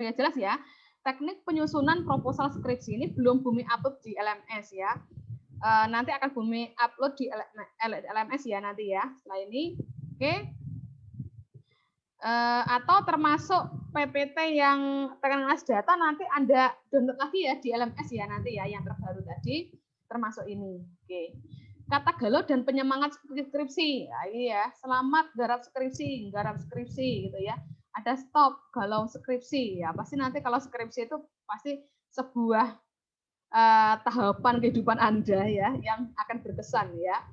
Ya jelas ya. Teknik penyusunan proposal skripsi ini belum Bumi upload di LMS ya. Nanti akan Bumi upload di LMS ya nanti ya. Setelah ini, oke. Atau termasuk PPT yang tekanan data nanti Anda download lagi ya di LMS ya nanti ya yang terbaru tadi termasuk ini. Oke. Kata galau dan penyemangat skripsi. Nah, ini ya, selamat garap skripsi gitu ya. Ada stop galau skripsi ya. Pasti nanti kalau skripsi itu pasti sebuah tahapan kehidupan Anda ya yang akan berkesan ya.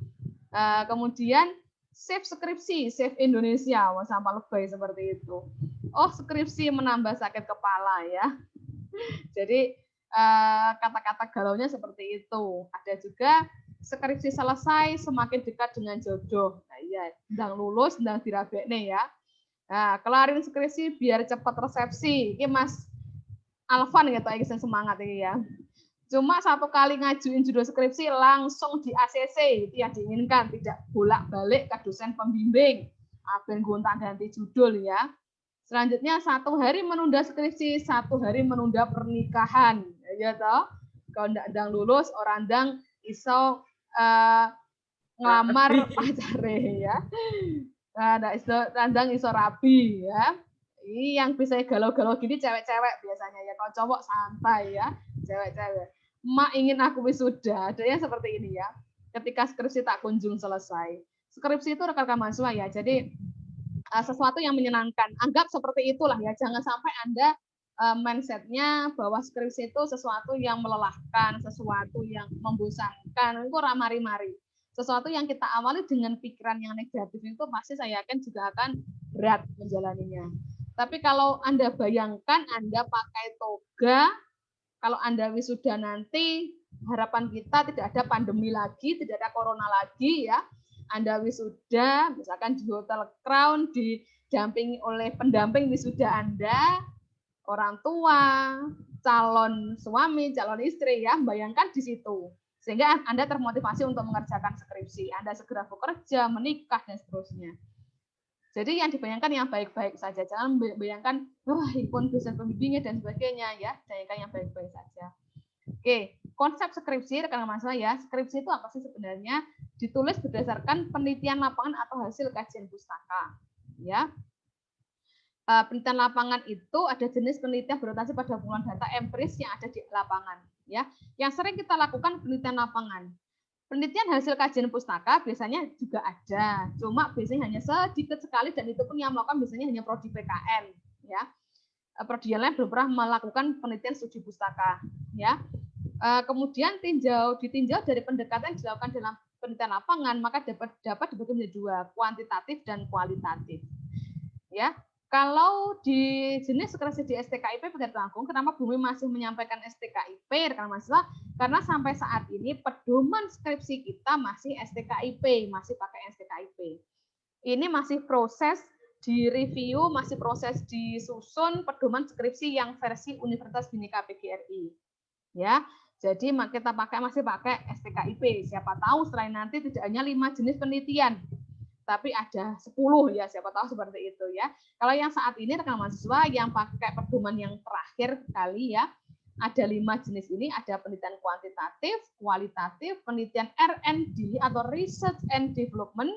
Kemudian save skripsi, save Indonesia, wah sampah lebay seperti itu. Oh, skripsi menambah sakit kepala ya. Jadi kata-kata galaunya seperti itu. Ada juga skripsi selesai semakin dekat dengan jodoh. Nah, iya, ndang lulus, ndang dirabekne ya. Nah, kelarin skripsi biar cepat resepsi. Ini Mas Alvan gitu, ini semangat ini ya. Cuma satu kali ngajuin judul skripsi langsung di ACC, itu yang diinginkan, tidak bolak-balik ke dosen pembimbing. Ben gonta-ganti judul ya. Selanjutnya 1 hari menunda skripsi, 1 hari menunda pernikahan. Ya toh. Kalau ndang lulus orang ndang iso ngelamar pacare ya. Nah, ndang iso rabi ya. Ini yang bisa galau-galau gini cewek-cewek biasanya ya. Kalau cowok santai ya, cewek-cewek. Mak ingin aku wisuda, ada yang seperti ini ya. Ketika skripsi tak kunjung selesai. Skripsi itu rekan-rekan mahasiswa ya. Jadi sesuatu yang menyenangkan. Anggap seperti itulah ya. Jangan sampai Anda mindsetnya bahwa skripsi itu sesuatu yang melelahkan, sesuatu yang membosankan. Itu ramari-mari. Sesuatu yang kita awali dengan pikiran yang negatif itu pasti saya yakin juga akan berat menjalaninya. Tapi kalau Anda bayangkan Anda pakai toga, kalau Anda wisuda nanti, harapan kita tidak ada pandemi lagi, tidak ada corona lagi ya. Anda wisuda, misalkan di Hotel Crown, didampingi oleh pendamping wisuda Anda, orang tua, calon suami, calon istri ya, bayangkan di situ. Sehingga Anda termotivasi untuk mengerjakan skripsi. Anda segera bekerja, menikah, dan seterusnya. Jadi yang dibayangkan yang baik-baik saja, jangan bayangkan wah ikut dosen pembimbingnya dan sebagainya ya, bayangkan yang baik-baik saja. Oke, konsep skripsi rekan mahasiswa ya, skripsi itu apa sih sebenarnya? Ditulis berdasarkan penelitian lapangan atau hasil kajian pustaka, ya. Penelitian lapangan itu ada jenis penelitian berorientasi pada kumpulan data empiris yang ada di lapangan, ya. Yang sering kita lakukan penelitian lapangan. Penelitian hasil kajian pustaka biasanya juga ada, cuma biasanya hanya sedikit sekali dan itu pun yang melakukan biasanya hanya prodi PKN, ya. Prodi yang lain belum pernah melakukan penelitian studi pustaka, ya. Kemudian ditinjau dari pendekatan yang dilakukan dalam penelitian lapangan, maka dapat dibagi menjadi 2, kuantitatif dan kualitatif, ya. Kalau di jenis skripsi di STKIP Pegadaian Lampung, kenapa Bumi masih menyampaikan STKIP rekan mahasiswa? Karena sampai saat ini pedoman skripsi kita masih STKIP, masih pakai STKIP. Ini masih proses di review, masih proses disusun pedoman skripsi yang versi Universitas Bhinneka PGRI. Ya, jadi kita masih pakai STKIP. Siapa tahu selain nanti tidak hanya 5 jenis penelitian, tapi ada 10 ya, siapa tahu seperti itu ya. Kalau yang saat ini rekan mahasiswa yang pakai pedoman yang terakhir kali ya, ada 5 jenis ini, ada penelitian kuantitatif, kualitatif, penelitian R&D atau Research and Development,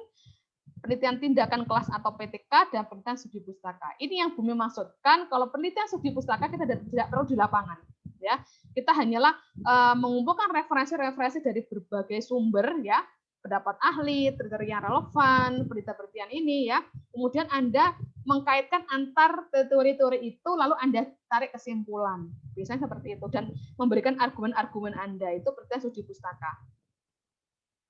penelitian tindakan kelas atau PTK, dan penelitian studi pustaka. Ini yang Bumi maksudkan, kalau penelitian studi pustaka kita tidak perlu di lapangan. Ya, kita hanyalah mengumpulkan referensi-referensi dari berbagai sumber ya, pendapat ahli, kriteria yang relevan, penelitian ini ya. Kemudian Anda mengkaitkan antar teori-teori itu, lalu Anda tarik kesimpulan. Biasanya seperti itu dan memberikan argumen-argumen Anda itu penelitian studi pustaka.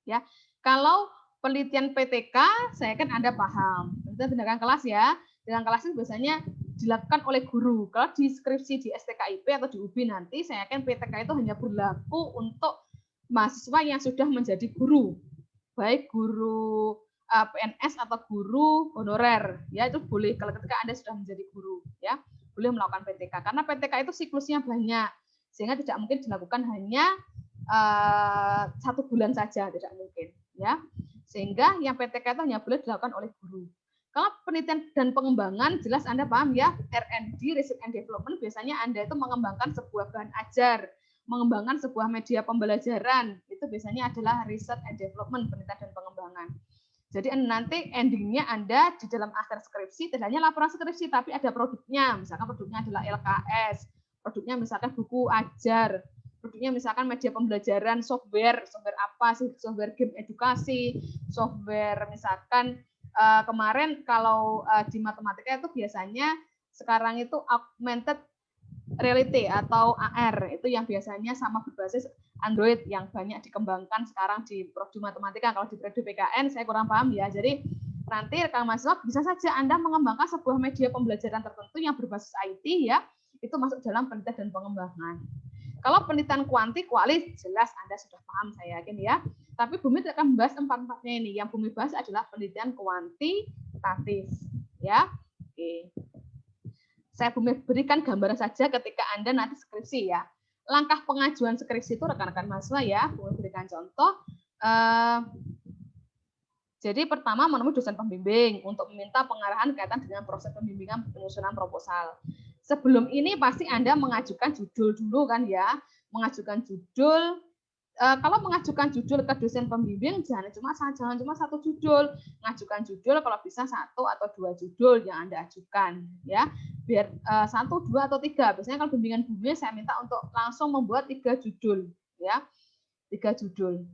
Ya, kalau penelitian PTK, saya kan Anda paham. Penelitian tindakan kelas ya. Tindakan kelas itu biasanya dilakukan oleh guru. Kalau di skripsi di STKIP atau di UB nanti, saya yakin PTK itu hanya berlaku untuk mahasiswa yang sudah menjadi guru, baik guru PNS atau guru honorer. Ya itu boleh kalau ketika Anda sudah menjadi guru, ya boleh melakukan PTK. Karena PTK itu siklusnya banyak, sehingga tidak mungkin dilakukan hanya 1 bulan saja, tidak mungkin. Ya, sehingga yang PTK itu hanya boleh dilakukan oleh guru. Kalau penelitian dan pengembangan, jelas Anda paham ya, R&D, Research and Development, biasanya Anda itu mengembangkan sebuah bahan ajar, mengembangkan sebuah media pembelajaran, itu biasanya adalah Research and Development, penelitian dan pengembangan. Jadi nanti endingnya Anda di dalam akhir skripsi, tidak hanya laporan skripsi, tapi ada produknya, misalkan produknya adalah LKS, produknya misalkan buku ajar, produknya misalkan media pembelajaran, software apa sih, software game edukasi, software misalkan kemarin kalau di matematika itu biasanya sekarang itu augmented reality atau AR, itu yang biasanya sama berbasis Android yang banyak dikembangkan sekarang di prodi matematika. Kalau di prodi PKN saya kurang paham ya. Jadi nanti rekan mahasiswa bisa saja Anda mengembangkan sebuah media pembelajaran tertentu yang berbasis IT ya, itu masuk dalam penelitian dan pengembangan. Kalau penelitian kuali jelas Anda sudah paham saya yakin ya. Tapi Bumi tidak akan membahas empat-empatnya ini. Yang Bumi bahas adalah penelitian kuantitatif. Ya, oke. Saya Bumi berikan gambaran saja ketika Anda nanti skripsi ya. Langkah pengajuan skripsi itu rekan-rekan mahasiswa ya. Bumi berikan contoh. Jadi pertama menemui dosen pembimbing untuk meminta pengarahan kaitan dengan proses pembimbingan penyusunan proposal. Sebelum ini pasti Anda mengajukan judul dulu kan ya. Mengajukan judul. Kalau mengajukan judul ke dosen pembimbing jangan cuma satu judul, mengajukan judul kalau bisa 1 atau 2 judul yang Anda ajukan ya, biar 1, 2 atau 3. Biasanya kalau bimbingan Bumi saya minta untuk langsung membuat 3 judul ya, 3 judul,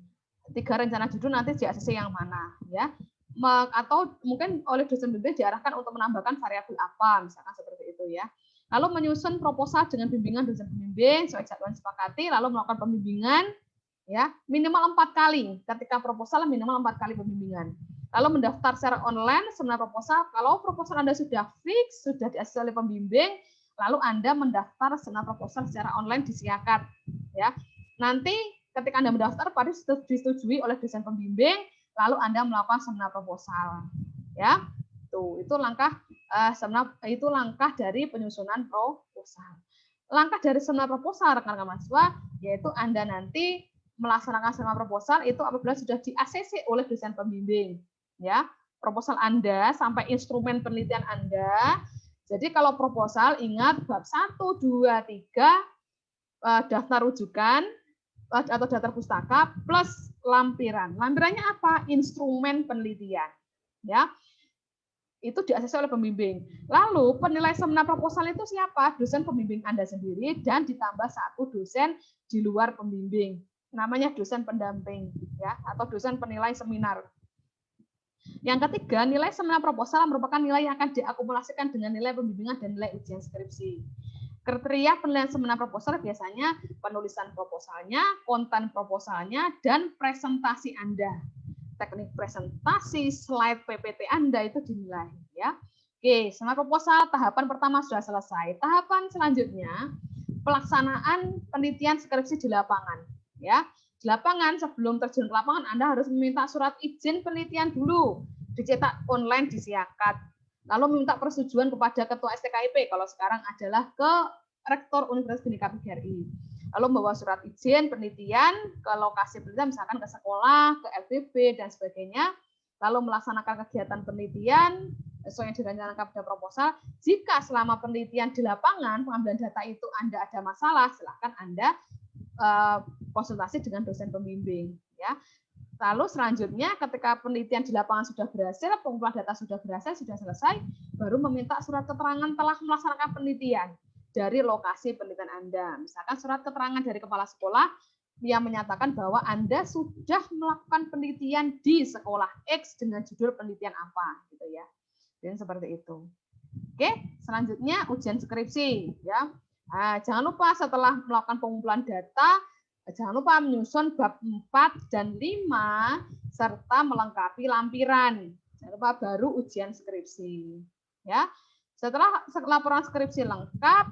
3 rencana judul nanti di ACC yang mana ya, atau mungkin oleh dosen pembimbing diarahkan untuk menambahkan variabel apa misalkan seperti itu ya. Lalu menyusun proposal dengan bimbingan dosen pembimbing sesuai jadwal disepakati, lalu melakukan pembimbingan ya minimal 4 kali, ketika proposal minimal 4 kali pembimbingan. Lalu mendaftar secara online seminar proposal. Kalau proposal Anda sudah fix, sudah diasis oleh pembimbing, lalu Anda mendaftar seminar proposal secara online di Siakat ya. Nanti ketika Anda mendaftar pasti disetujui oleh dosen pembimbing, lalu Anda melakukan seminar proposal ya. Itu langkah itu langkah dari penyusunan proposal. Langkah dari seminar proposal rekan-rekan mahasiswa yaitu Anda nanti melaksanakan seminar proposal itu apabila sudah di-ACC oleh dosen pembimbing ya. Proposal Anda sampai instrumen penelitian Anda. Jadi kalau proposal ingat bab 1, 2, 3 daftar rujukan atau daftar pustaka plus lampiran. Lampirannya apa? Instrumen penelitian ya. Itu di-ACC oleh pembimbing. Lalu penilai seminar proposal itu siapa? Dosen pembimbing Anda sendiri dan ditambah 1 dosen di luar pembimbing. Namanya dosen pendamping ya, atau dosen penilai seminar. Yang ketiga, nilai seminar proposal merupakan nilai yang akan diakumulasikan dengan nilai pembimbingan dan nilai ujian skripsi. Kriteria penilaian seminar proposal biasanya penulisan proposalnya, konten proposalnya, dan presentasi Anda. Teknik presentasi, slide PPT Anda itu dinilai ya. Oke, seminar proposal tahapan pertama sudah selesai. Tahapan selanjutnya pelaksanaan penelitian skripsi di lapangan ya. Di lapangan sebelum terjun ke lapangan Anda harus meminta surat izin penelitian dulu, dicetak online di Siakat. Lalu meminta persetujuan kepada ketua STKIP kalau sekarang adalah ke rektor Universitas Bhinneka PGRI. Lalu membawa surat izin penelitian ke lokasi penelitian misalkan ke sekolah, ke LPB dan sebagainya. Lalu melaksanakan kegiatan penelitian sesuai yang direncanakan pada proposal. Jika selama penelitian di lapangan pengambilan data itu Anda ada masalah, silakan Anda konsultasi dengan dosen pembimbing ya. Lalu selanjutnya ketika penelitian di lapangan sudah berhasil, pengumpulan data sudah berhasil, sudah selesai, baru meminta surat keterangan telah melaksanakan penelitian dari lokasi penelitian Anda. Misalkan surat keterangan dari kepala sekolah yang menyatakan bahwa Anda sudah melakukan penelitian di sekolah X dengan judul penelitian apa gitu ya. Dan seperti itu. Oke, selanjutnya ujian skripsi ya. Nah, jangan lupa setelah melakukan pengumpulan data, jangan lupa menyusun bab 4 dan 5 serta melengkapi lampiran. Jangan lupa baru ujian skripsi. Ya. Setelah laporan skripsi lengkap,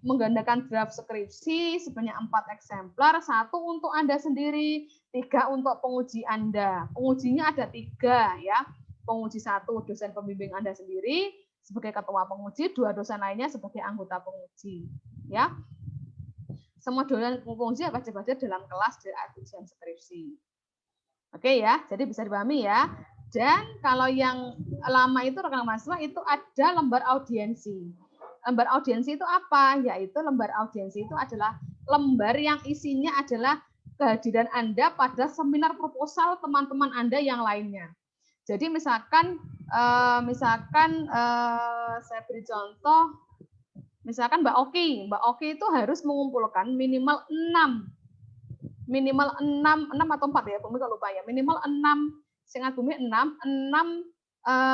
menggandakan draft skripsi sebanyak 4 eksemplar, 1 untuk Anda sendiri, 3 untuk penguji Anda. Pengujinya ada 3 ya. Penguji 1 dosen pembimbing Anda sendiri sebagai ketua penguji, 2 dosen lainnya sebagai anggota penguji. Ya, semua dosen penguji wajib hadir dalam kelas di ujian skripsi. Oke ya, jadi bisa dipahami ya. Dan kalau yang lama itu rekan mahasiswa itu ada lembar audiensi. Lembar audiensi itu apa? Yaitu lembar audiensi itu adalah lembar yang isinya adalah kehadiran Anda pada seminar proposal teman-teman Anda yang lainnya. Jadi misalkan saya beri contoh, misalkan Mbak Oki itu harus mengumpulkan minimal 6 atau 4 ya, Bumi kalau lupa ya, minimal 6, seingat Bumi 6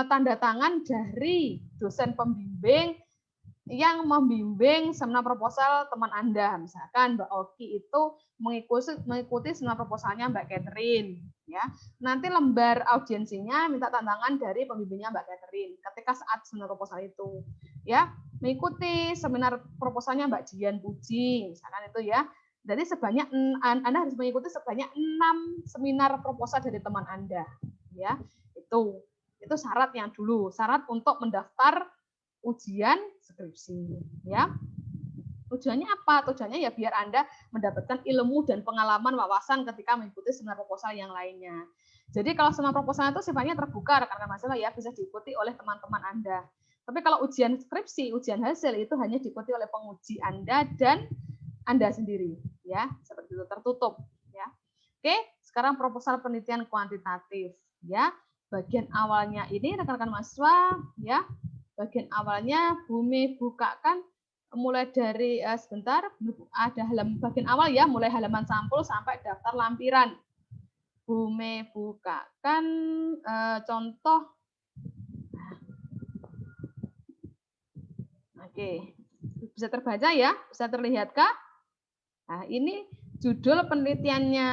tanda tangan dari dosen pembimbing yang membimbing seminar proposal teman Anda. Misalkan Mbak Oki itu mengikuti seminar proposalnya Mbak Catherine, ya. Nanti lembar audiensinya minta tanda tangan dari pembimbingnya Mbak Catherine ketika saat seminar proposal itu, ya. Mengikuti seminar proposalnya Mbak Dian Puji, misalkan itu ya. Jadi sebanyak Anda harus mengikuti sebanyak 6 seminar proposal dari teman Anda, ya. Itu syarat yang dulu, syarat untuk mendaftar ujian skripsi, ya. Tujuannya apa? Tujuannya ya biar Anda mendapatkan ilmu dan pengalaman wawasan ketika mengikuti seminar proposal yang lainnya. Jadi kalau seminar proposal itu sifatnya terbuka, rekan-rekan mahasiswa ya, bisa diikuti oleh teman-teman Anda. Tapi kalau ujian skripsi, ujian hasil itu hanya diikuti oleh penguji Anda dan Anda sendiri, ya, seperti itu, tertutup, ya. Oke, sekarang proposal penelitian kuantitatif, ya. Bagian awalnya ini rekan-rekan mahasiswa, ya. Bagian awalnya Bumi bukakan mulai dari sebentar, ada bagian awal ya, mulai halaman sampul sampai daftar lampiran. Bumi bukakan contoh. Oke, bisa terbaca ya, bisa terlihatkah? Nah, ini judul penelitiannya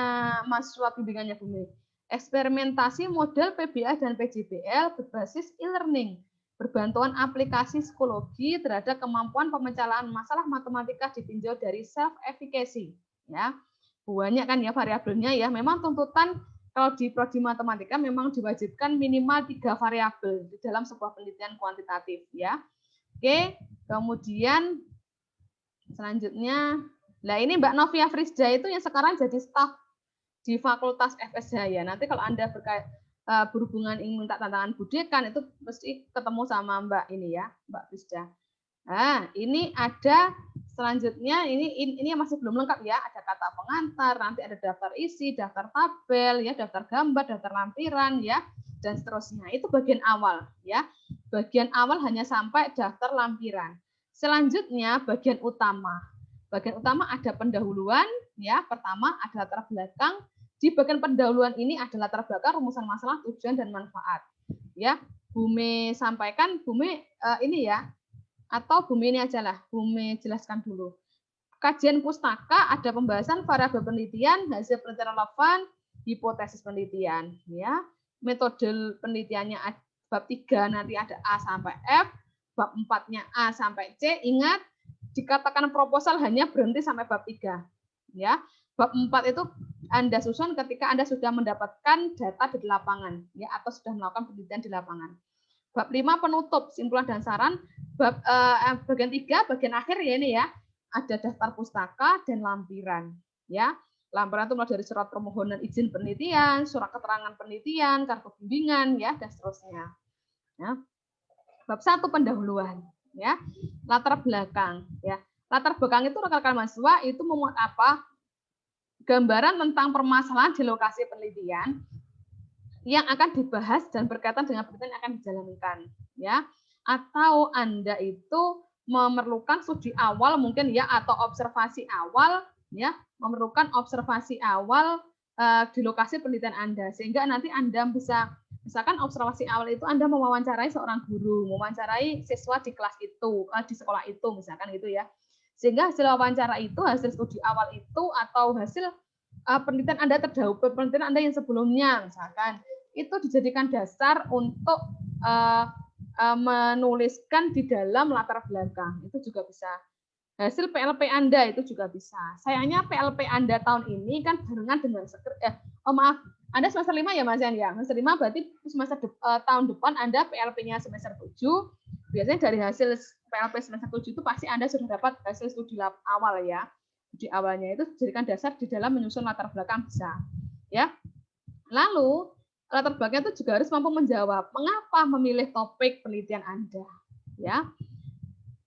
mahasiswa bimbingannya Bumi. Eksperimentasi model PBA dan PJBL berbasis e-learning, berbantuan aplikasi psikologi terhadap kemampuan pemecahan masalah matematika ditinjau dari self-efficacy. Ya, banyak kan ya variabelnya ya. Memang tuntutan kalau di prodi matematika memang diwajibkan minimal 3 variabel di dalam sebuah penelitian kuantitatif. Ya, oke. Kemudian selanjutnya. Nah, ini Mbak Novia Frisda itu yang sekarang jadi staf di Fakultas FSH ya. Nanti kalau Anda berhubungan ingin minta tantangan budekan itu mesti ketemu sama Mbak ini ya, Mbak Frisda. Nah, ini ada selanjutnya ini yang masih belum lengkap ya. Ada kata pengantar, nanti ada daftar isi, daftar tabel ya, daftar gambar, daftar lampiran ya, dan seterusnya. Itu bagian awal ya. Bagian awal hanya sampai daftar lampiran. Selanjutnya bagian utama. Bagian utama ada pendahuluan, ya. Pertama ada latar belakang. Di bagian pendahuluan ini ada latar belakang, rumusan masalah, tujuan dan manfaat. Ya, Bumi sampaikan, Bumi ini ya, atau Bumi ini aja lah, Bumi jelaskan dulu. Kajian pustaka ada pembahasan variabel penelitian, hasil penelitian relevan, hipotesis penelitian. Ya, metode penelitiannya bab 3 nanti ada A sampai F, bab 4-nya A sampai C. Ingat, dikatakan proposal hanya berhenti sampai bab 3. Ya, bab 4 itu Anda susun ketika Anda sudah mendapatkan data di lapangan ya, atau sudah melakukan penelitian di lapangan. Bab 5 penutup, simpulan dan saran. Bab bagian 3, bagian akhir ya ini ya, ada daftar pustaka dan lampiran ya. Lampiran itu mulai dari surat permohonan izin penelitian, surat keterangan penelitian, kartu bimbingan ya, dan seterusnya. Ya. Bab 1 pendahuluan ya, latar belakang ya. Latar belakang itu rekan-rekan mahasiswa itu memuat apa? Gambaran tentang permasalahan di lokasi penelitian yang akan dibahas dan berkaitan dengan penelitian yang akan dijalankan ya. Atau Anda itu memerlukan studi awal mungkin ya, atau observasi awal ya, memerlukan observasi awal di lokasi penelitian Anda, sehingga nanti Anda bisa, misalkan observasi awal itu Anda mewawancarai seorang guru, mewawancarai siswa di kelas itu, di sekolah itu, misalkan gitu ya. Sehingga hasil wawancara itu, hasil studi awal itu, atau hasil penelitian Anda terdahulu, penelitian Anda yang sebelumnya, misalkan, itu dijadikan dasar untuk menuliskan di dalam latar belakang. Itu juga bisa. Hasil PLP Anda itu juga bisa. Sayangnya PLP Anda tahun ini kan barengan dengan Anda semester 5 ya Mas Yan ya. Semester 5 berarti semester tahun depan Anda PLP-nya semester 7. Biasanya dari hasil PLP semester 7 itu pasti Anda sudah dapat hasil studi awal ya. Di awalnya itu dijadikan dasar di dalam menyusun latar belakang bisa. Ya. Lalu latar belakang itu juga harus mampu menjawab mengapa memilih topik penelitian Anda, ya.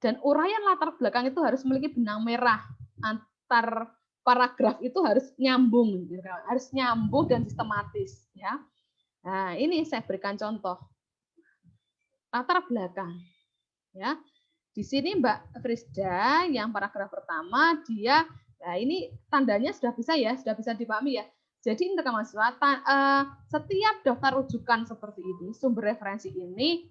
Dan uraian latar belakang itu harus memiliki benang merah antar paragraf itu harus nyambung, harus nyambung dan sistematis, ya. Nah, ini saya berikan contoh latar belakang, ya. Di sini Mbak Frisda yang paragraf pertama dia, nah ini tandanya sudah bisa ya, sudah bisa dipahami ya. Jadi untuk mahasiswa, setiap daftar rujukan seperti ini, sumber referensi ini,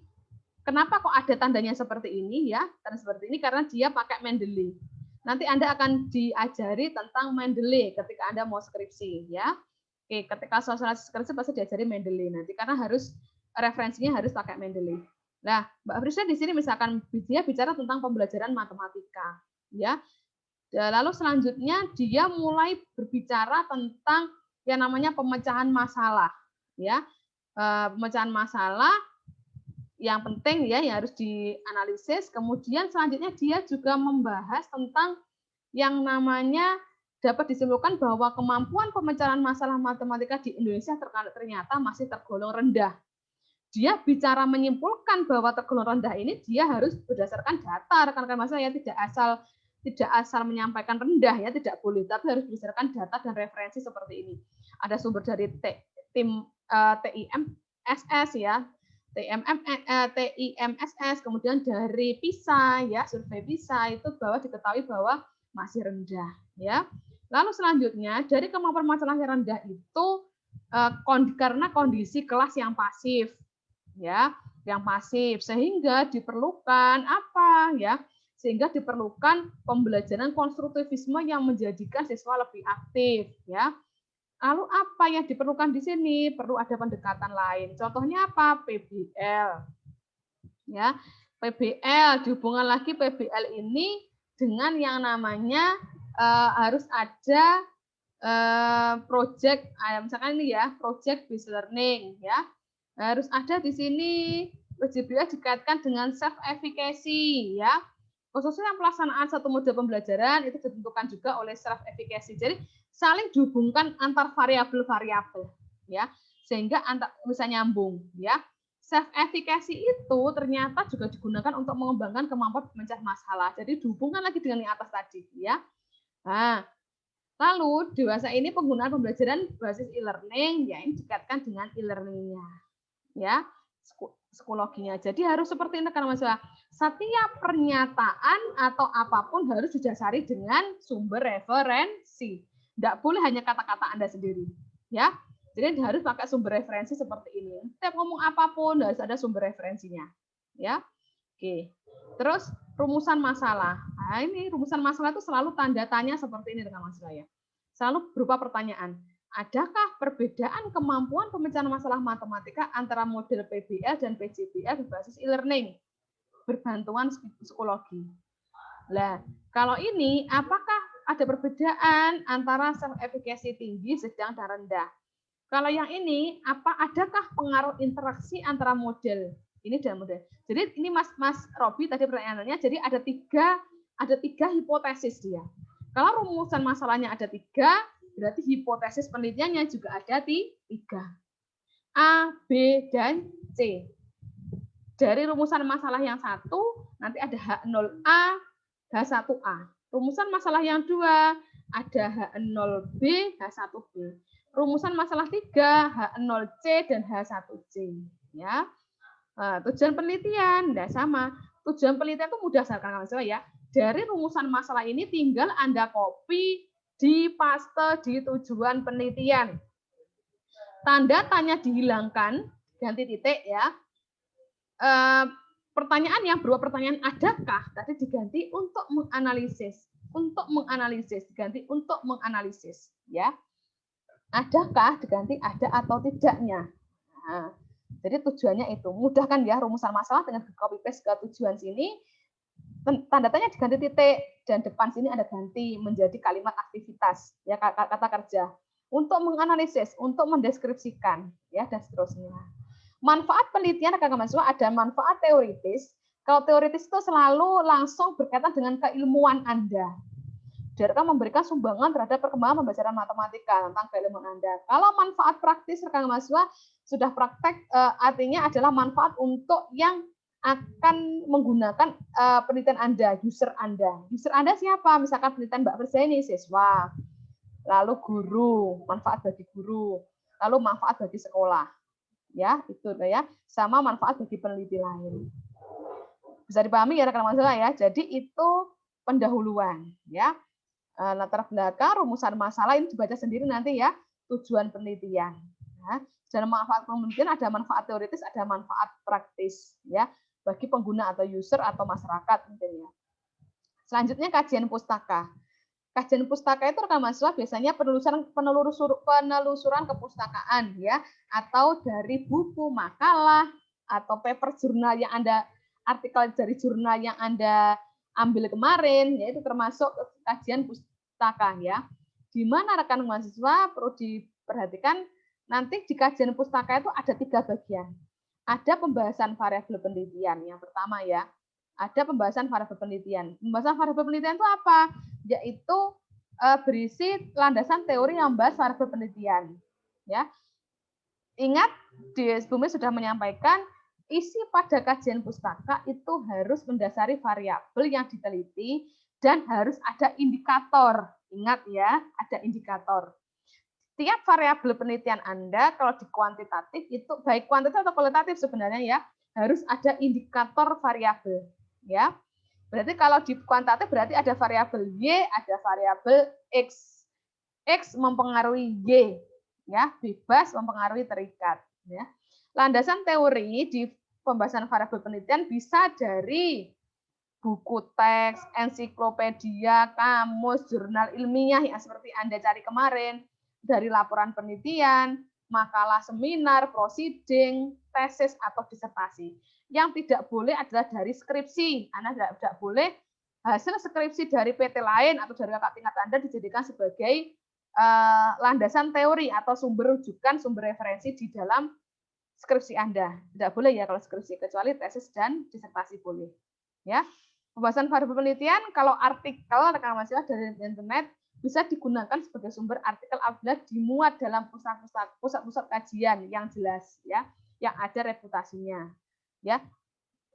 kenapa kok ada tandanya seperti ini ya? Karena seperti ini karena dia pakai Mendeley. Nanti Anda akan diajari tentang Mendeley ketika Anda mau skripsi ya. Oke, ketika sosialisasi skripsi pasti diajari Mendeley nanti karena harus referensinya harus pakai Mendeley. Nah, Mbak Frisda di sini misalkan dia bicara tentang pembelajaran matematika, ya. Lalu selanjutnya dia mulai berbicara tentang yang namanya pemecahan masalah, ya. Pemecahan masalah yang penting ya yang harus dianalisis. Kemudian selanjutnya dia juga membahas tentang yang namanya dapat disimpulkan bahwa kemampuan pemecahan masalah matematika di Indonesia ternyata masih tergolong rendah. Dia bicara menyimpulkan bahwa tergolong rendah ini dia harus berdasarkan data, rekan-rekan mahasiswa ya, tidak asal menyampaikan rendah ya, tidak boleh, tapi harus berdasarkan data dan referensi seperti ini. Ada sumber dari tim TIMSS ya, TIMSS, kemudian dari PISA ya, survei PISA itu bahwa diketahui bahwa masih rendah ya. Lalu selanjutnya dari kemampuan masalah yang rendah itu karena kondisi kelas yang pasif ya, yang pasif sehingga diperlukan apa ya? Sehingga diperlukan pembelajaran konstruktivisme yang menjadikan siswa lebih aktif ya. Lalu apa yang diperlukan di sini? Perlu ada pendekatan lain. Contohnya apa? PBL. Ya. PBL dihubungkan lagi PBL ini dengan yang namanya harus ada project, misalkan ini ya, project based learning ya. Harus ada di sini PJBL dikaitkan dengan self efficacy ya. Khususnya pelaksanaan satu model pembelajaran itu ditentukan juga oleh self efficacy. Jadi saling dihubungkan antar variabel-variabel ya, sehingga bisa nyambung ya. Self efficacy itu ternyata juga digunakan untuk mengembangkan kemampuan memecah masalah. Jadi dihubungkan lagi dengan yang atas tadi ya. Nah, lalu dewasa ini penggunaan pembelajaran basis e-learning ya ini dikaitkan dengan e-learning-nya. Ya, psikologinya. Jadi harus seperti ini kan Mas. Setiap pernyataan atau apapun harus didasari dengan sumber referensi. Tidak boleh hanya kata-kata Anda sendiri, ya. Jadi harus pakai sumber referensi seperti ini. Setiap ngomong apapun harus ada sumber referensinya, ya. Oke. Terus rumusan masalah. Nah, ini rumusan masalah itu selalu tanda tanya seperti ini dengan Mas ya. Selalu berupa pertanyaan. Adakah perbedaan kemampuan pemecahan masalah matematika antara model PBL dan PJBL berbasis e-learning berbantuan psikologi? Nah, kalau ini apakah ada perbedaan antara self efficacy tinggi, sedang dan rendah? Kalau yang ini adakah pengaruh interaksi antara model ini dan model? Jadi ini Mas Robi tadi pertanyaannya, jadi ada tiga hipotesis dia. Kalau rumusan masalahnya ada 3, berarti hipotesis penelitiannya juga ada 3. A, B, dan C. Dari rumusan masalah yang 1, nanti ada H0A, H1A. Rumusan masalah yang 2, ada H0B, H1B. Rumusan masalah 3, H0C, dan H1C. Ya. Tujuan penelitian, tidak sama. Tujuan penelitian itu mudah sekali ya. Dari rumusan masalah ini tinggal Anda copy, dipaste di tujuan penelitian. Tanda tanya dihilangkan, ganti titik ya. Pertanyaan yang berupa pertanyaan adakah tadi diganti untuk menganalisis, diganti untuk menganalisis ya. Adakah diganti ada atau tidaknya. Nah, jadi tujuannya itu mudah kan ya, rumusan masalah dengan copy paste ke tujuan sini. Tanda tanya diganti titik dan depan sini ada ganti menjadi kalimat aktivitas ya, kata kerja untuk menganalisis, untuk mendeskripsikan ya, dan seterusnya. Manfaat penelitian rekan mahasiswa ada manfaat teoritis. Kalau teoritis itu selalu langsung berkaitan dengan keilmuan Anda. direkam memberikan sumbangan terhadap perkembangan pembelajaran matematika tentang keilmuan Anda. Kalau manfaat praktis rekan mahasiswa sudah praktek, artinya adalah manfaat untuk yang akan menggunakan penelitian Anda, user Anda. User Anda siapa? Misalkan penelitian Mbak Firza ini siswa, lalu guru, manfaat bagi guru, lalu manfaat bagi sekolah. Ya, itu ya. Sama manfaat bagi peneliti lain. Bisa dipahami ya rekan mahasiswa ya. Jadi itu pendahuluan ya. Latar belakang, rumusan masalah ini dibaca sendiri nanti ya, tujuan penelitian. Ya. Dalam manfaat penelitian ada manfaat teoritis, ada manfaat praktis ya bagi pengguna atau user atau masyarakat mungkin ya. Selanjutnya kajian pustaka. Kajian pustaka itu rekan mahasiswa biasanya penelusuran kepustakaan ya, atau dari buku, makalah atau paper jurnal yang Anda, artikel dari jurnal yang Anda ambil kemarin, yaitu termasuk kajian pustaka ya. Di mana rekan mahasiswa perlu diperhatikan nanti di kajian pustaka itu ada 3 bagian. Ada pembahasan variabel penelitian yang pertama ya. Ada pembahasan variabel penelitian. Pembahasan variabel penelitian itu apa? Yaitu berisi landasan teori yang membahas variabel penelitian. Ya. Ingat di sebelumnya sudah menyampaikan isi pada kajian pustaka itu harus mendasari variabel yang diteliti dan harus ada indikator. Ingat ya, ada indikator. Tiap variabel penelitian Anda kalau di kuantitatif itu baik kuantitatif atau kualitatif sebenarnya ya, harus ada indikator variabel ya. Berarti kalau di kuantitatif berarti ada variabel Y, ada variabel X. X mempengaruhi Y ya, bebas mempengaruhi terikat ya. Landasan teori di pembahasan variabel penelitian bisa dari buku teks, ensiklopedia, kamus, jurnal ilmiah yang seperti Anda cari kemarin, dari laporan penelitian, makalah seminar, prosiding, tesis atau disertasi. Yang tidak boleh adalah dari skripsi. Anda tidak boleh hasil skripsi dari PT lain atau dari kakak tingkat Anda dijadikan sebagai landasan teori atau sumber rujukan, sumber referensi di dalam skripsi Anda. Tidak boleh ya kalau skripsi, kecuali tesis dan disertasi boleh. Ya. Pembahasan variabel penelitian, kalau artikel rekan mahasiswa dari internet bisa digunakan sebagai sumber artikel apabila dimuat dalam pusat-pusat kajian yang jelas ya, yang ada reputasinya. Ya.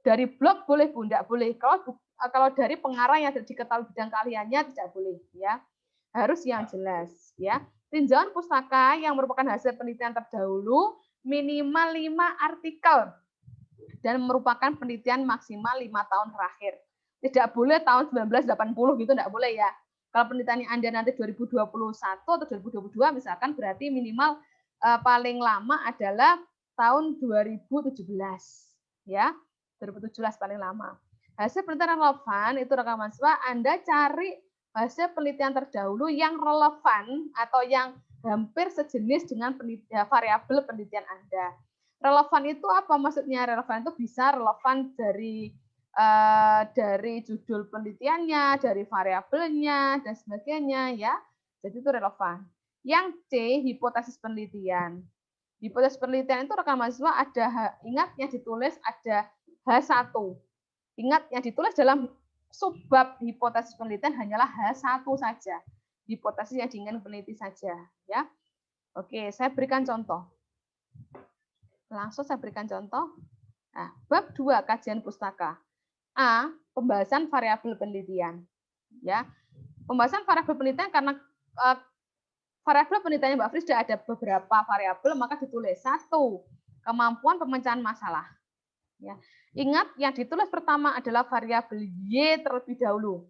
Dari blog boleh Bu, tidak boleh. Kalau dari pengarang yang diketahui bidang keahliannya tidak boleh ya. Harus yang jelas ya. Tinjauan pustaka yang merupakan hasil penelitian terdahulu minimal 5 artikel dan merupakan penelitian maksimal 5 tahun terakhir. Tidak boleh tahun 1980 gitu, tidak boleh ya. Kalau penelitian Anda nanti 2021 atau 2022 misalkan berarti minimal paling lama adalah tahun 2017 ya. 2017 paling lama. Hasil penelitian relevan itu rekan mahasiswa Anda cari hasil penelitian terdahulu yang relevan atau yang hampir sejenis dengan variabel penelitian Anda. Relevan itu apa maksudnya? Relevan itu bisa relevan dari judul penelitiannya, dari variabelnya dan sebagainya ya. Jadi itu relevan. Yang C, hipotesis penelitian. Hipotesis penelitian itu rekan mahasiswa ada, ingat yang ditulis ada H1. Ingat yang ditulis dalam subbab hipotesis penelitian hanyalah H1 saja. Hipotesis yang diinginkan peneliti saja ya. Oke, saya berikan contoh. Langsung saya berikan contoh. Nah, bab 2 kajian pustaka. A, pembahasan variabel penelitian. Ya. Pembahasan variabel penelitian karena variabel penelitiannya Mbak Frisda ada beberapa variabel, maka ditulis 1, kemampuan pemecahan masalah. Ya. Ingat yang ditulis pertama adalah variabel Y terlebih dahulu.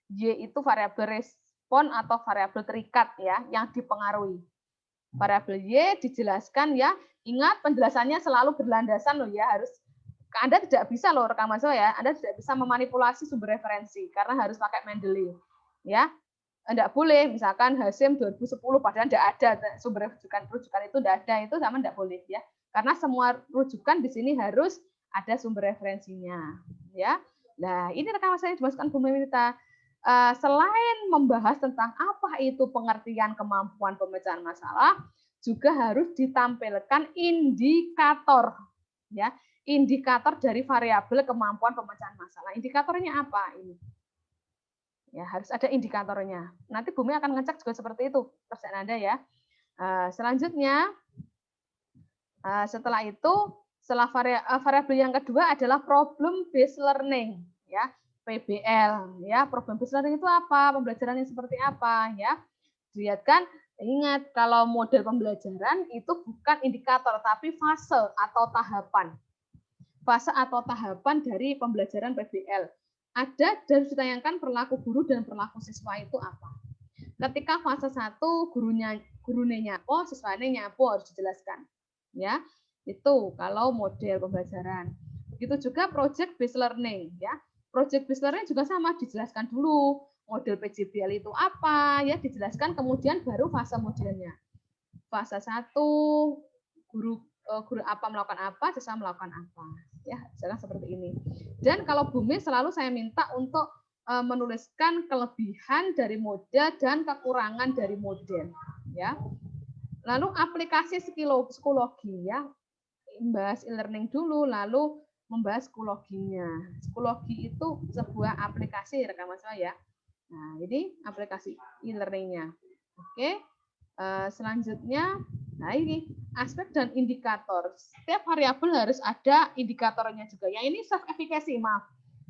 Y itu variabel respon atau variabel terikat ya yang dipengaruhi. Variabel Y dijelaskan ya. Ingat penjelasannya selalu berlandasan loh ya, harus Anda tidak bisa loh rekan mahasiswa ya, Anda tidak bisa memanipulasi sumber referensi karena harus pakai Mendeley. Ya. Tidak boleh misalkan Hasim 2010 padahal tidak ada sumber rujukan itu tidak ada, itu sama tidak boleh ya. Karena semua rujukan di sini harus ada sumber referensinya ya. Nah, ini rekan mahasiswa yang dimasukkan Bu Mimita. Selain membahas tentang apa itu pengertian kemampuan pemecahan masalah, juga harus ditampilkan indikator ya, indikator dari variabel kemampuan pemecahan masalah. Indikatornya apa ini? Ya, harus ada indikatornya. Nanti Bumi akan ngecek juga seperti itu kerjaan Anda ya. Selanjutnya, setelah itu, setelah variabel yang kedua adalah problem based learning, ya, PBL, ya. Problem based learning itu apa? Pembelajaran yang seperti apa, ya? Dilihatkan, ingat kalau model pembelajaran itu bukan indikator, tapi fase atau tahapan. Fase atau tahapan dari pembelajaran PBL. Ada dan ditayangkan perilaku guru dan perilaku siswa itu apa. Ketika fase 1 gurunya nyapo, siswanya nyapo harus dijelaskan. Ya, itu kalau model pembelajaran. Begitu juga project based learning, ya. Project based learning juga sama, dijelaskan dulu model PJBL itu apa, ya, dijelaskan, kemudian baru fase modelnya. Fase 1 guru apa melakukan apa, siswa melakukan apa, ya, jangan seperti ini. Dan kalau Bumi selalu saya minta untuk menuliskan kelebihan dari model dan kekurangan dari model, ya. Lalu aplikasi psikologi, ya, membahas e-learning dulu, lalu membahas psikologinya. Psikologi itu sebuah aplikasi rekan mahasiswa ya. Nah, ini aplikasi e-learningnya. Oke. Selanjutnya, nah ini aspek dan indikator. Setiap variabel harus ada indikatornya juga. Yang ini self efficacy, maaf.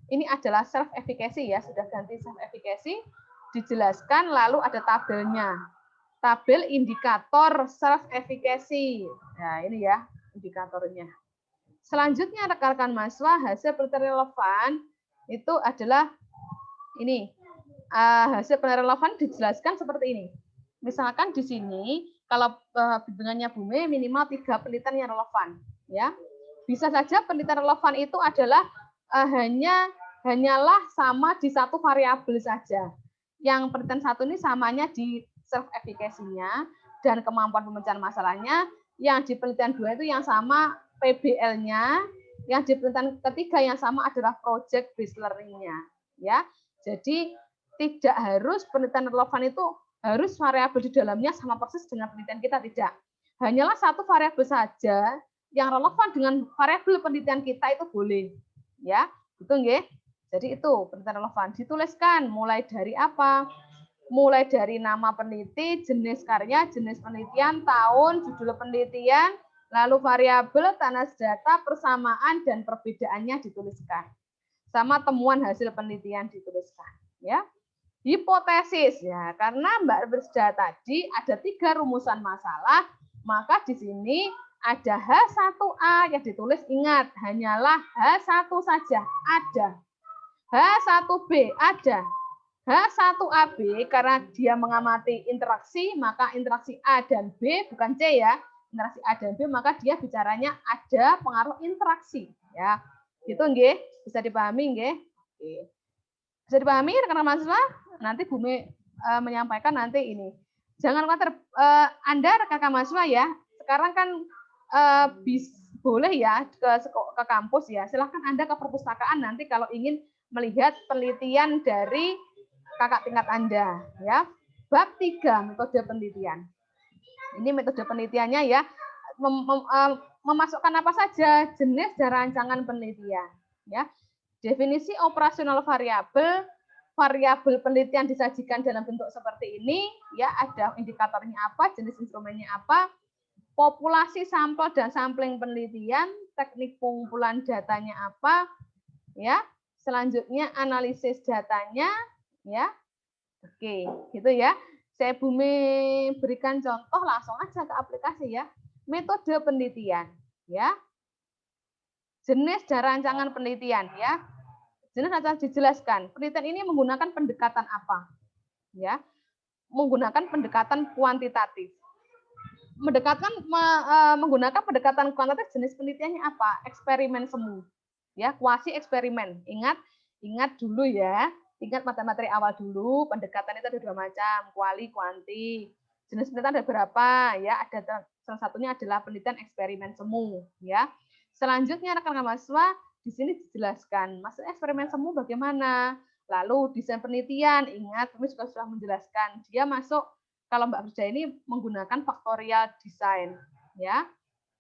Ini adalah self efficacy ya, sudah ganti self efficacy, dijelaskan lalu ada tabelnya. Tabel indikator self efficacy. Nah, ini ya indikatornya. Selanjutnya rekan-rekan mahasiswa, hasil penelitian relevan itu adalah ini. Hasil penelitian relevan dijelaskan seperti ini. Misalkan di sini kalau bimbingannya Bumi minimal 3 penelitian yang relevan, ya. Bisa saja penelitian relevan itu adalah hanyalah sama di satu variabel saja. Yang penelitian satu ini samanya di self efficacy-nya dan kemampuan pemecahan masalahnya. Yang di penelitian 2 itu yang sama PBL-nya. Yang di penelitian ketiga yang sama adalah project based learning-nya, ya. Jadi tidak harus penelitian relevan itu harus variabel di dalamnya sama persis dengan penelitian kita, tidak. Hanyalah satu variabel saja yang relevan dengan variabel penelitian kita itu boleh, ya. Betul nggih? Jadi itu penelitian relevan dituliskan mulai dari apa? Mulai dari nama peneliti, jenis karya, jenis penelitian, tahun, judul penelitian, lalu variabel, tanda data, persamaan dan perbedaannya dituliskan. Sama temuan hasil penelitian dituliskan, ya. Hipotesis ya, karena Mbak Bersda tadi ada 3 rumusan masalah, maka di sini ada H1A yang ditulis, ingat hanyalah H1 saja ada. H1B ada. H1AB karena dia mengamati interaksi, maka interaksi A dan B bukan C ya. Interaksi A dan B maka dia bicaranya ada pengaruh interaksi ya. Gitu nggih? Bisa dipahami nggih? Oke. Bisa dipahami rekan-rekan mahasiswa? Nanti Bumi menyampaikan nanti ini. Jangan khawatir, Anda rekan-rekan mahasiswa ya. Sekarang kan boleh ya ke kampus ya. Silahkan Anda ke perpustakaan nanti kalau ingin melihat penelitian dari kakak tingkat Anda ya. Bab 3 metode penelitian. Ini metode penelitiannya ya. Memasukkan apa saja jenis dan rancangan penelitian ya. Definisi operasional variabel, variabel penelitian disajikan dalam bentuk seperti ini, ya ada indikatornya apa, jenis instrumennya apa, populasi sampel dan sampling penelitian, teknik pengumpulan datanya apa, ya. Selanjutnya analisis datanya, ya. Oke, gitu ya. Saya Bumi berikan contoh langsung aja ke aplikasi ya. Metode penelitian, ya. Jenis dan rancangan penelitian ya. Jenis rancangan dijelaskan. Penelitian ini menggunakan pendekatan apa? Ya. Menggunakan pendekatan kuantitatif. Menggunakan pendekatan kuantitatif, jenis penelitiannya apa? Eksperimen semu. Ya, kuasi eksperimen. Ingat dulu ya. Ingat materi awal dulu, pendekatan itu ada 2 macam, kuali, kuanti. Jenis penelitian ada berapa? Ya, ada salah satunya adalah penelitian eksperimen semu, ya. Selanjutnya rekan-rekan mahasiswa di sini dijelaskan maksud eksperimen semu bagaimana. Lalu desain penelitian, ingat kami juga sudah menjelaskan. Dia masuk kalau Mbak Bersda ini menggunakan faktorial design, ya.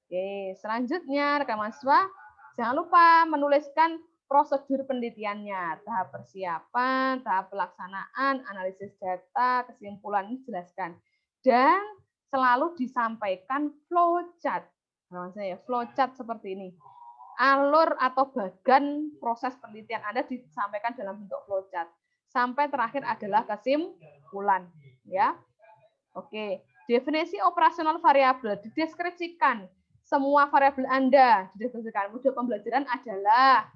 Oke, selanjutnya rekan mahasiswa jangan lupa menuliskan prosedur penelitiannya, tahap persiapan, tahap pelaksanaan, analisis data, kesimpulan ini dijelaskan. Dan selalu disampaikan flowchart. Nah, flowchart seperti ini. Alur atau bagan proses penelitian Anda disampaikan dalam bentuk flowchart. Sampai terakhir adalah kesimpulan, ya. Oke, definisi operasional variabel dideskripsikan. Semua variabel Anda dideskripsikan. Modul pembelajaran adalah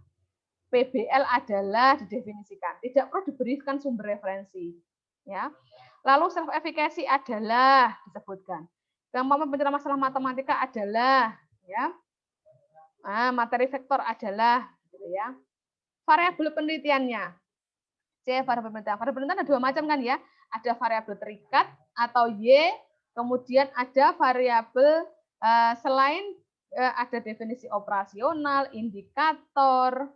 PBL adalah didefinisikan. Tidak perlu diberikan sumber referensi, ya. Lalu self efficacy adalah disebutkan. Gampang pencerahan masalah matematika adalah, ya. Materi vektor adalah, gitu ya. Variabel penelitiannya. Variabel penelitian. Variabel penelitian ada dua macam kan ya. Ada variabel terikat atau Y, kemudian ada variabel selain ada definisi operasional, indikator,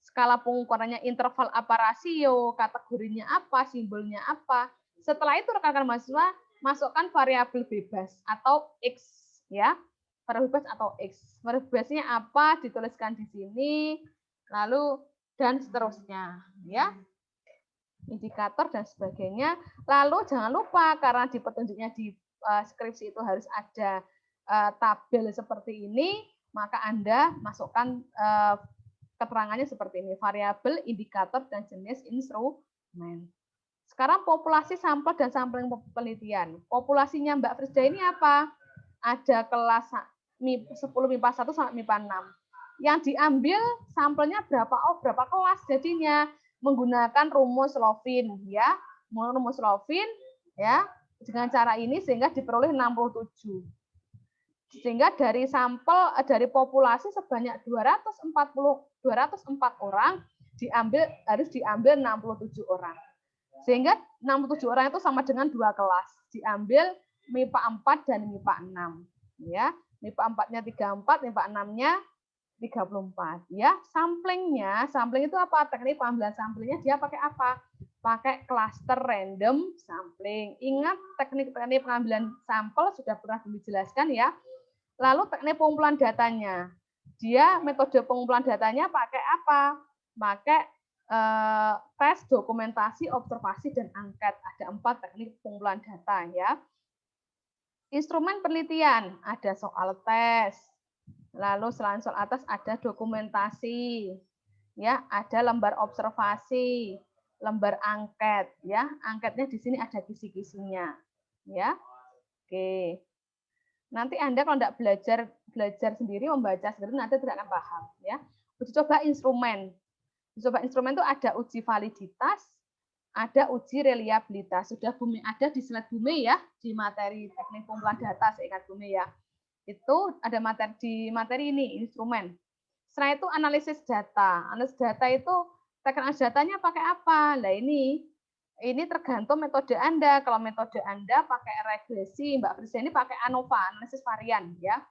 skala pengukurannya interval apa rasio, kategorinya apa, simbolnya apa. Setelah itu rekan-rekan mahasiswa masukkan variabel bebas atau X, ya. Variabel bebas atau X. Variabel bebasnya apa dituliskan di sini, lalu dan seterusnya, ya. Indikator dan sebagainya. Lalu jangan lupa karena di petunjuknya di skripsi itu harus ada tabel seperti ini, maka Anda masukkan keterangannya seperti ini, variabel, indikator, dan jenis instrumen. Sekarang populasi sampel dan sampling penelitian. Populasinya Mbak Frisda ini apa? Ada kelas 10 MIPA 1 sampai MIPA 6. Yang diambil sampelnya berapa? Oh, berapa kelas jadinya? Menggunakan rumus Lovin, ya. Rumus Lovin, ya. Dengan cara ini sehingga diperoleh 67. Sehingga dari sampel dari populasi sebanyak 204 orang harus diambil 67 orang. Sehingga 67 orang itu sama dengan 2 kelas. Diambil MIPA 4 dan MIPA 6, ya. MIPA 4-nya 34, MIPA 6-nya 34, ya. Sampling itu apa? Teknik pengambilan samplingnya dia pakai apa? Pakai cluster random sampling. Ingat teknik-teknik pengambilan sampel sudah pernah dijelaskan ya. Lalu teknik pengumpulan datanya. Dia metode pengumpulan datanya pakai apa? Pakai tes, dokumentasi, observasi, dan angket. Ada 4 teknik pengumpulan data ya. Instrumen penelitian, ada soal tes. Lalu selain soal atas ada dokumentasi. Ya, ada lembar observasi, lembar angket ya. Angketnya di sini ada kisi-kisinya. Ya. Oke. Nanti Anda kalau tidak belajar sendiri, membaca sendiri, nanti tidak akan paham. Ya. Uji coba instrumen. Uji coba instrumen itu ada uji validitas, ada uji reliabilitas. Sudah Bumi ada di slide Bumi ya, di materi teknik pengumpulan data, seingat Bumi ya. Itu ada materi ini, instrumen. Setelah itu analisis data. Analisis data itu teknik datanya pakai apa? Nah ini tergantung metode Anda. Kalau metode Anda pakai regresi, Mbak Frisa ini pakai ANOVA, analisis varian ya.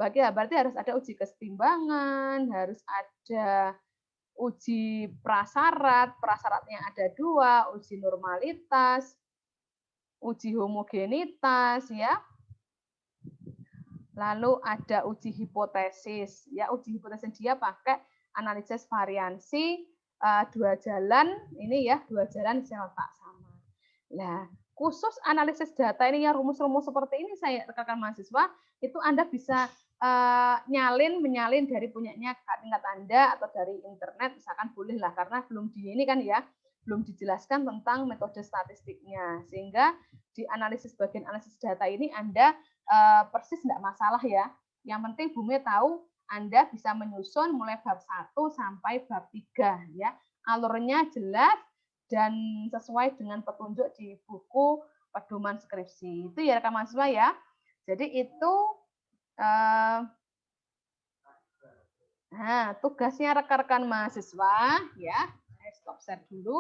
Berarti harus ada uji kesetimbangan, harus ada uji prasyarat, prasyaratnya ada 2, uji normalitas, uji homogenitas ya. Lalu ada uji hipotesis ya, uji hipotesis dia pakai analisis variansi 2 jalan ini ya, 2 jalan sel tak sama. Nah, khusus analisis data ini yang rumus-rumus seperti ini saya rekan mahasiswa itu Anda bisa menyalin dari punyanya tingkat Anda atau dari internet misalkan boleh lah, karena belum ini kan ya, belum dijelaskan tentang metode statistiknya, sehingga di analisis bagian analisis data ini Anda persis tidak masalah ya. Yang penting Bumi tahu Anda bisa menyusun mulai bab 1 sampai bab 3 ya. Alurnya jelas dan sesuai dengan petunjuk di buku pedoman skripsi. Itu ya rekan mahasiswa ya. Jadi itu tugasnya rekan-rekan mahasiswa ya. Saya stop share dulu.